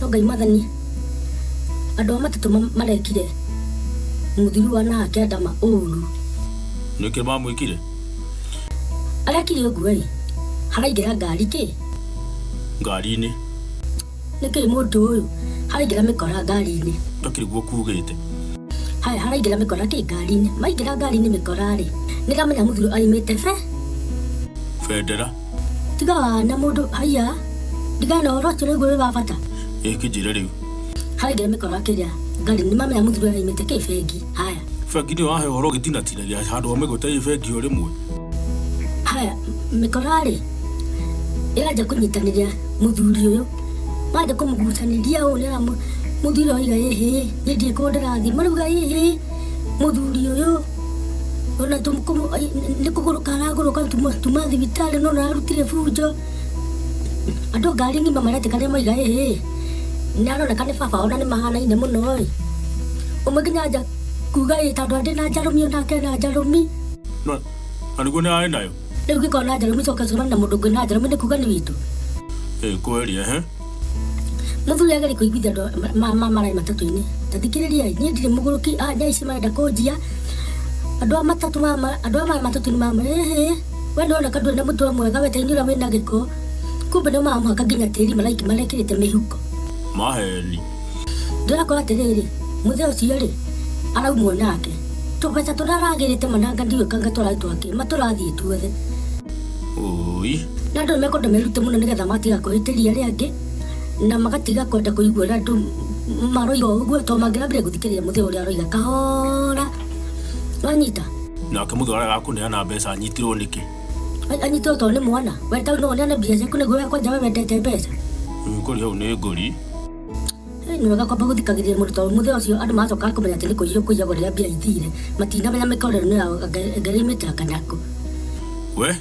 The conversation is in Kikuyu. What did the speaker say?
no ngai mathani andå matatå marekire muthiru wa nake Adama uru nä mamwä kire arekire å guo haraingä ra ngari ngari-inä nä kä må ndå å yå haraingä ra mä kora ngari-inä ndakirä guo kugä te haya haraingä ra mä kora kä ngari-inä maingä ra ngari-inä mä kora rä nä ramenya må thiru aimä te bendera tiga na må ndå haiya ndigana å ro å cio nä guo wä wa bata ä kä njä re rä u haraingä ra mä kora kä rä a ngari nä mamenya må thiru aimä te kä bengi haya bengi nä wahe å horo å gä tinatinagia handå wa mä gå te bengi o rä mwe haya mä kora rä ä ranja kå nyitanä ria må thuri å yå manja kå må gucanä ria å nä ra må thuri oiga ä hä nä ndiä kå ndä rathiä marauga ä hä må thuri å yå ona nä kå gå rå ka aragå rå ka tuma thibitarä no narutire bunjo andå ngari ng'ima maretä kanä maiga ä hä nä aroneka nä baba ona nä mahanaine må no å mwe nginya nja kuga ä tandå andä na njarå mi onake na njarå mi na nä guo nä arä nayo rä u gä korwo na njarå mi coka cåmani na må ndå ngä na njarå mi nä kuga nä witå kweria må thuri ageria kå iguithia andå marai matatå-inä tathikä rä ria niä ndirä må gå rå ki anja ici marenda kå njia andå a matatå nä mama we nä oneka ndå na må tå mwega wetainä å rä a wä na gä ko kumbe nä mamhaka nginya tä ri maraiki marekä rä te mä huko maheni ndä rakora atä rä rä må thee å cio rä araumwo nake tå mbeca tå raragä rä te mananga ndiå kanga tå raä twakä matå rathiä tuothe na andå nä mekwenda merute må no nä getha matiga kå hä tä ria rä angä na magatiga kwenda kå igua na andå maroiga å guo to mangä rambire gå thikä rä ria må thee å rä a aroiga kahora wanyita nake må thä arega kå neana mbeca anyitirwo nä kä anyitwo to nä mwana wetau no neane mbia ciaku nä guo yakwanja we wendete mbeca kå rä hau nä ngåri nä wega kwamba gå thikagä rä ria må ndå tondå må thee å cio andå macokaga kå menya atä nä kå iyagwo rä rä a mbia ithire matinamenya mä korero nä ngarimä te akanyako we